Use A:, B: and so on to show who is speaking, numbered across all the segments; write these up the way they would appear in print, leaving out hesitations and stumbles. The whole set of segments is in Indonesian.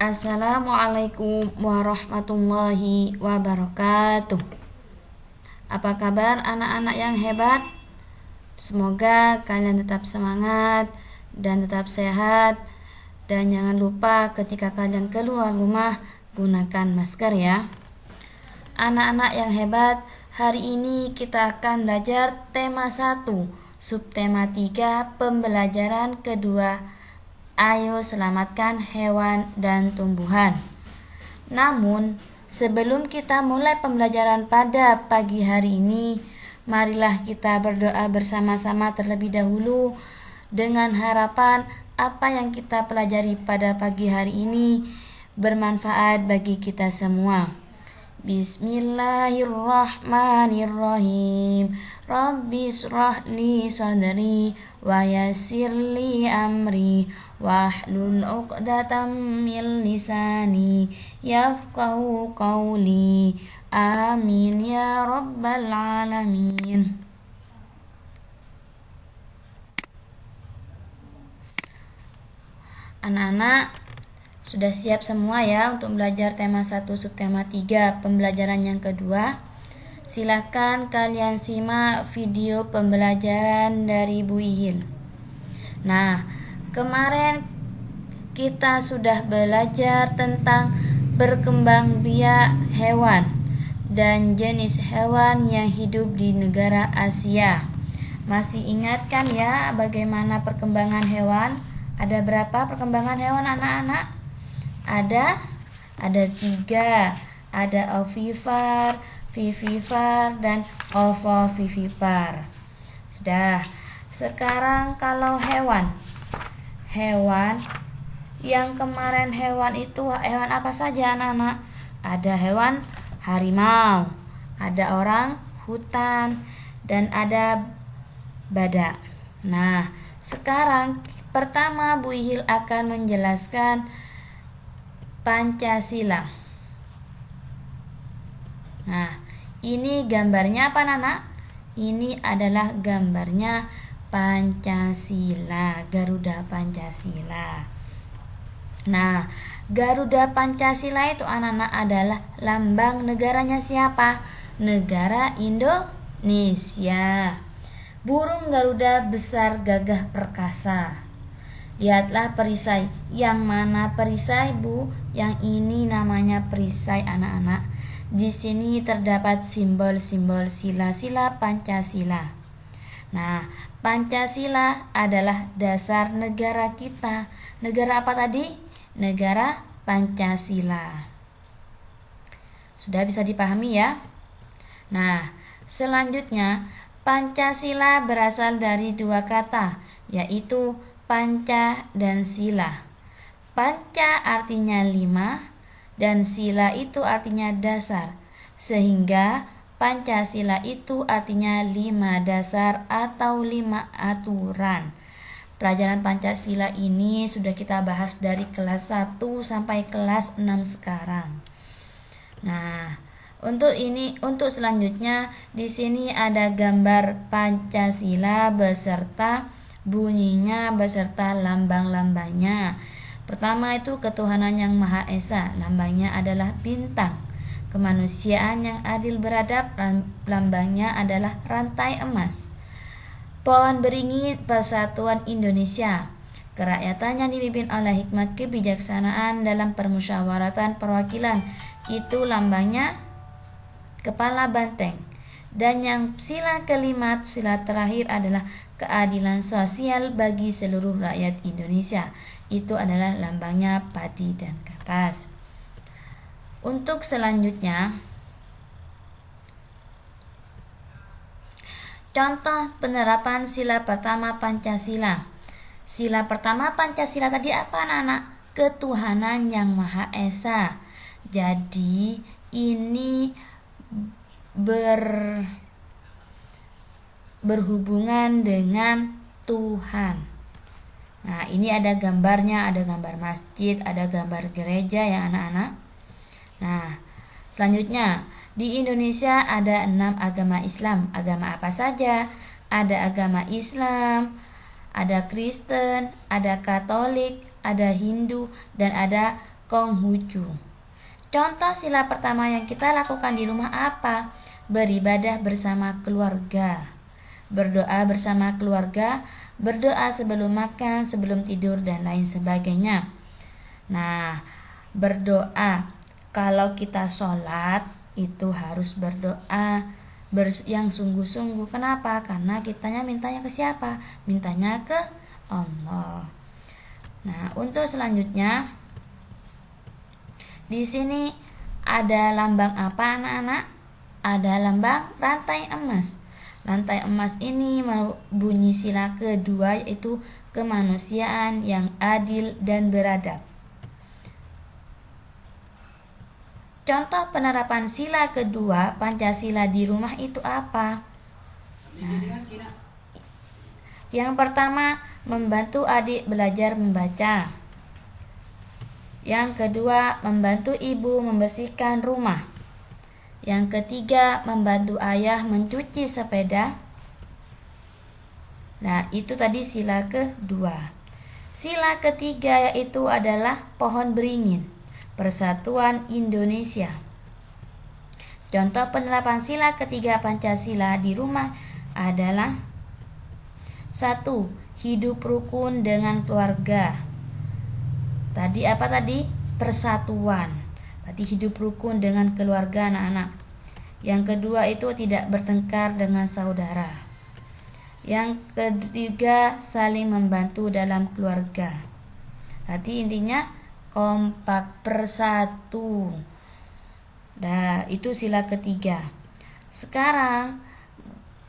A: Assalamualaikum warahmatullahi wabarakatuh. Apa kabar anak-anak yang hebat? Semoga kalian tetap semangat dan tetap sehat. Dan jangan lupa ketika kalian keluar rumah, gunakan masker ya. Anak-anak yang hebat, hari ini kita akan belajar tema 1, subtema 3, pembelajaran kedua. Ayo selamatkan hewan dan tumbuhan. Namun, sebelum kita mulai pembelajaran pada pagi hari ini, marilah kita berdoa bersama-sama terlebih dahulu dengan harapan apa yang kita pelajari pada pagi hari ini bermanfaat bagi kita semua. Bismillahirrahmanirrahim. Rabbi shrah li sadri wa yassir li amri wahlul 'uqdatam min lisani yafqahu qawli. Amin ya rabbal alamin. Anak-anak sudah siap semua ya untuk belajar tema 1 subtema 3 pembelajaran yang kedua? Silakan kalian simak video pembelajaran dari Bu Ihil. Nah, kemarin kita sudah belajar tentang berkembangbiak hewan dan jenis hewan yang hidup di negara Asia. Masih ingat kan ya bagaimana perkembangan hewan? Ada berapa perkembangan hewan anak-anak? Ada 3. Ada ovipar, vivipar, dan ovovivipar. Sudah. Sekarang kalau hewan yang kemarin hewan itu hewan apa saja anak-anak? Ada hewan harimau, ada orang hutan, dan ada badak. Nah, sekarang pertama Bu Ihil akan menjelaskan Pancasila. Nah, ini gambarnya apa Nana? Ini adalah gambarnya Pancasila, Garuda Pancasila. Nah, Garuda Pancasila itu anak-anak adalah lambang negaranya siapa? Negara Indonesia. Burung Garuda besar, gagah, perkasa. Lihatlah perisai. Yang mana perisai, Bu? Yang ini namanya perisai anak-anak. Di sini terdapat simbol-simbol sila-sila Pancasila. Nah, Pancasila adalah dasar negara kita. Negara apa tadi? Negara Pancasila. Sudah bisa dipahami ya? Nah, selanjutnya Pancasila berasal dari 2 kata, yaitu panca dan sila. Panca artinya 5 dan sila itu artinya dasar, sehingga Pancasila itu artinya 5 dasar atau 5 aturan. Pelajaran Pancasila ini sudah kita bahas dari kelas 1 sampai kelas 6 sekarang. Nah, untuk selanjutnya di sini ada gambar Pancasila beserta bunyinya beserta lambang-lambangnya. Pertama itu ketuhanan yang Maha Esa, lambangnya adalah bintang. Kemanusiaan yang adil beradab, lambangnya adalah rantai emas. Pohon beringin, Persatuan Indonesia. Kerakyatan yang dipimpin oleh hikmat kebijaksanaan dalam permusyawaratan perwakilan, itu lambangnya kepala banteng. Dan yang sila kelima, sila terakhir adalah keadilan sosial bagi seluruh rakyat Indonesia. Itu adalah lambangnya padi dan kapas. Untuk selanjutnya, contoh penerapan sila pertama Pancasila. Sila pertama Pancasila tadi apa anak-anak? Ketuhanan yang Maha Esa. Jadi ini berhubungan dengan Tuhan. Nah, ini ada gambarnya, ada gambar masjid, ada gambar gereja ya anak-anak. Nah, selanjutnya di Indonesia ada 6 agama Islam. Agama apa saja? Ada agama Islam, ada Kristen, ada Katolik, ada Hindu, dan ada Konghucu. Contoh sila pertama yang kita lakukan di rumah apa? Beribadah bersama keluarga, berdoa bersama keluarga, berdoa sebelum makan, sebelum tidur, dan lain sebagainya. Nah, berdoa, kalau kita sholat itu harus berdoa yang sungguh-sungguh. Kenapa? Karena kitanya mintanya ke siapa? Mintanya ke Allah. Nah, untuk selanjutnya di sini ada lambang apa anak-anak? Ada lambang rantai emas. Rantai emas ini bunyi sila kedua, yaitu kemanusiaan yang adil dan beradab. Contoh penerapan sila kedua Pancasila di rumah itu apa? Nah, yang pertama, membantu adik belajar membaca. Yang kedua, membantu ibu membersihkan rumah. Yang ketiga, membantu ayah mencuci sepeda. Nah, itu tadi sila kedua. Sila ketiga yaitu adalah pohon beringin, Persatuan Indonesia. Contoh penerapan sila ketiga Pancasila di rumah adalah 1. Hidup rukun dengan keluarga. Tadi apa tadi? Persatuan. Berarti hidup rukun dengan keluarga anak-anak. Yang kedua itu tidak bertengkar dengan saudara. Yang ketiga, saling membantu dalam keluarga. Berarti intinya kompak, persatu. Nah, itu sila ketiga. Sekarang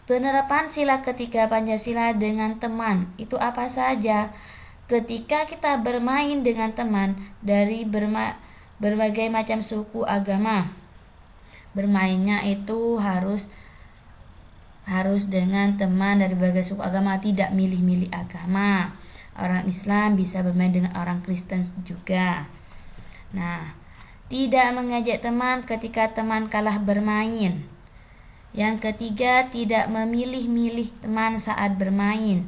A: penerapan sila ketiga Pancasila dengan teman itu apa saja? Ketika kita bermain dengan teman dari berbagai macam suku agama, bermainnya itu harus dengan teman dari berbagai suku agama, tidak milih-milih agama. Orang Islam bisa bermain dengan orang Kristen juga. Nah, tidak mengejek teman ketika teman kalah bermain. Yang ketiga, tidak memilih-milih teman saat bermain.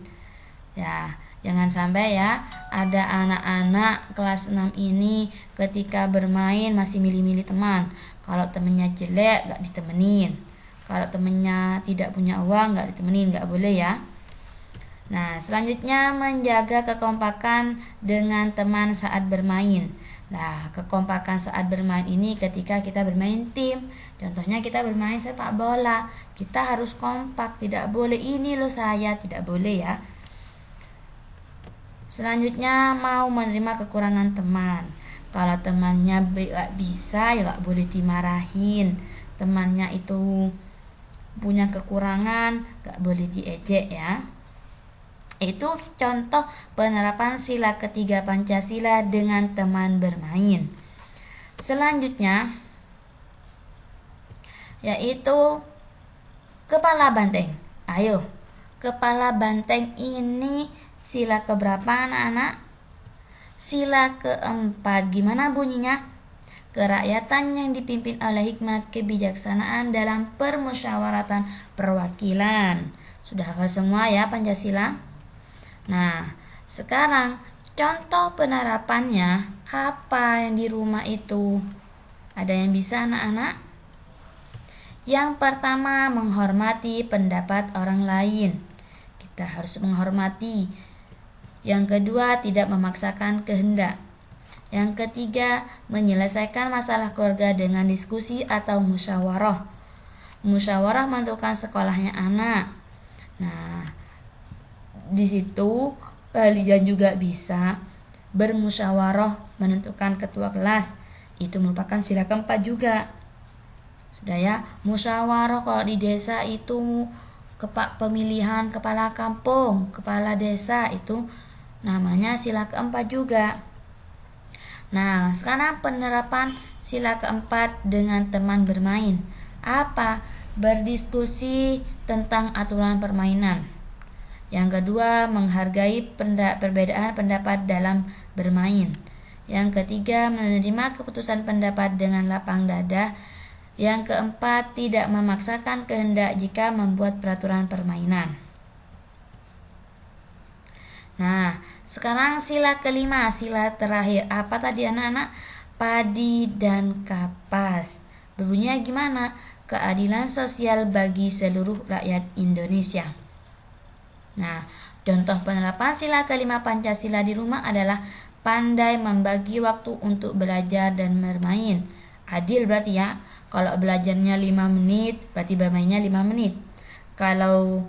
A: Ya, jangan sampai ya ada anak-anak kelas 6 ini ketika bermain masih milih-milih teman. Kalau temennya jelek gak ditemenin. Kalau temennya tidak punya uang gak ditemenin, gak boleh ya. Nah, selanjutnya menjaga kekompakan dengan teman saat bermain. Nah, kekompakan saat bermain ini ketika kita bermain tim. Contohnya kita bermain sepak bola, kita harus kompak, tidak boleh ini loh saya, tidak boleh ya. Selanjutnya mau menerima kekurangan teman. Kalau temannya gak bisa ya gak boleh dimarahin. Temannya itu punya kekurangan gak boleh diejek ya. Itu contoh penerapan sila ketiga Pancasila dengan teman bermain. Selanjutnya yaitu kepala banteng. Ayo, kepala banteng ini sila keberapa anak-anak? Sila keempat. Gimana bunyinya? Kerakyatan yang dipimpin oleh hikmat kebijaksanaan dalam permusyawaratan perwakilan. Sudah hafal semua ya Pancasila? Nah, sekarang contoh penerapannya apa yang di rumah itu? Ada yang bisa anak-anak? Yang pertama, menghormati pendapat orang lain. Kita harus menghormati. Yang kedua, tidak memaksakan kehendak. Yang ketiga, menyelesaikan masalah keluarga dengan diskusi atau musyawarah. Musyawarah menentukan sekolahnya anak. Nah, di situ kalian juga bisa bermusyawarah menentukan ketua kelas. Itu merupakan sila keempat juga. Sudah ya, musyawarah kalau di desa itu pemilihan kepala kampung, kepala desa itu namanya sila keempat juga. Nah, sekarang penerapan sila keempat dengan teman bermain. Apa? Berdiskusi tentang aturan permainan. Yang kedua, menghargai perbedaan pendapat dalam bermain. Yang ketiga, menerima keputusan pendapat dengan lapang dada. Yang keempat, tidak memaksakan kehendak jika membuat peraturan permainan. Nah, sekarang sila kelima, sila terakhir. Apa tadi anak-anak? padi, dan kapas. Berbunyinya gimana? Keadilan sosial bagi seluruh rakyat Indonesia. Nah, contoh penerapan sila kelima Pancasila di rumah adalah pandai membagi waktu untuk belajar dan bermain. Adil berarti ya. Kalau belajarnya 5 menit, berarti bermainnya 5 menit. Kalau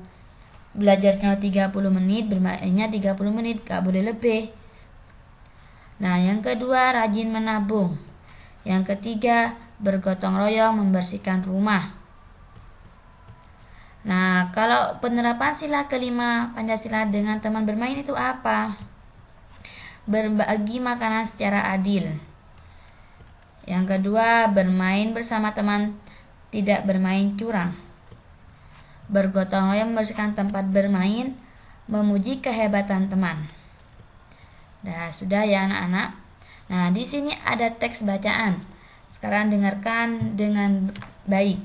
A: belajarnya 30 menit, bermainnya 30 menit, gak boleh lebih. Nah, yang kedua, rajin menabung. Yang ketiga, bergotong royong membersihkan rumah. Nah, kalau penerapan sila kelima Pancasila dengan teman bermain itu apa? Berbagi makanan secara adil. Yang kedua, bermain bersama teman, tidak bermain curang. Bergotong royong membersihkan tempat bermain, memuji kehebatan teman. Nah, sudah ya anak-anak. Nah, di sini ada teks bacaan. Sekarang dengarkan dengan baik.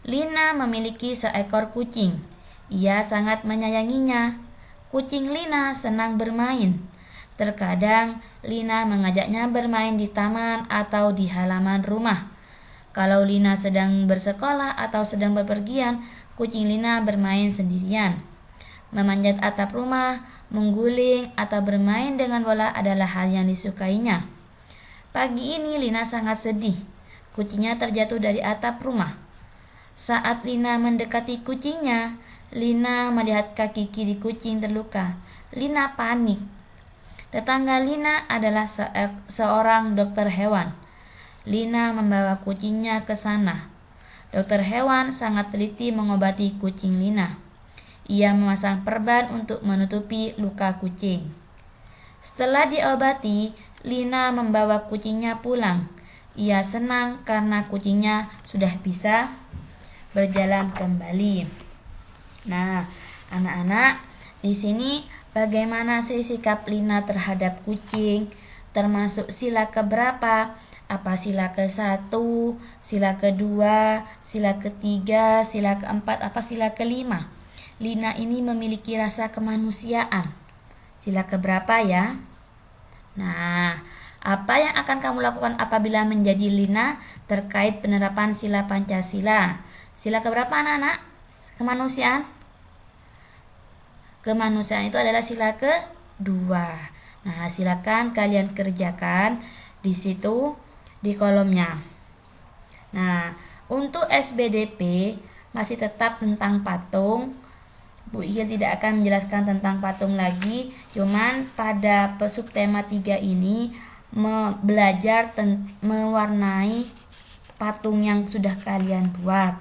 A: Lina memiliki seekor kucing. Ia sangat menyayanginya. Kucing Lina senang bermain. Terkadang Lina mengajaknya bermain di taman atau di halaman rumah. Kalau Lina sedang bersekolah atau sedang bepergian, kucing Lina bermain sendirian. Memanjat atap rumah, mengguling, atau bermain dengan bola adalah hal yang disukainya. Pagi ini Lina sangat sedih. Kucingnya terjatuh dari atap rumah. Saat Lina mendekati kucingnya, Lina melihat kaki kiri kucing terluka. Lina panik. Tetangga Lina adalah seorang dokter hewan. Lina membawa kucingnya ke sana. Dokter hewan sangat teliti mengobati kucing Lina. Ia memasang perban untuk menutupi luka kucing. Setelah diobati, Lina membawa kucingnya pulang. Ia senang karena kucingnya sudah bisa berjalan kembali. Nah, anak-anak, di sini bagaimana sih sikap Lina terhadap kucing? Termasuk sila keberapa? Apa sila ke-1, sila ke-2, sila ke-3, sila ke-4, apa sila ke-5? Lina ini memiliki rasa kemanusiaan. Sila keberapa ya? Nah, apa yang akan kamu lakukan apabila menjadi Lina terkait penerapan sila Pancasila? Sila keberapa anak-anak? Kemanusiaan? Kemanusiaan itu adalah sila ke-2. Nah, silakan kalian kerjakan di situ di kolomnya. Nah, untuk SBDP masih tetap tentang patung. Bu Ihil tidak akan menjelaskan tentang patung lagi, cuman pada subtema 3 ini belajar mewarnai patung yang sudah kalian buat.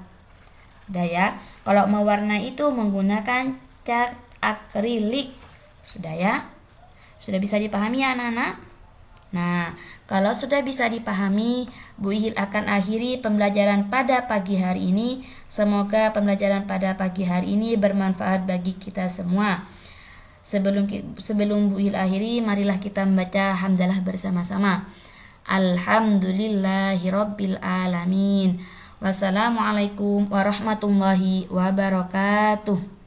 A: Sudah ya. Kalau mewarnai itu menggunakan cat akrilik. Sudah ya? Sudah bisa dipahami ya anak-anak? Nah, kalau sudah bisa dipahami, Bu Ihil akan akhiri pembelajaran pada pagi hari ini. Semoga pembelajaran pada pagi hari ini bermanfaat bagi kita semua. Sebelum Bu Ihil akhiri, marilah kita membaca hamdalah bersama-sama. Alhamdulillahirabbil alamin. Wassalamualaikum warahmatullahi wabarakatuh.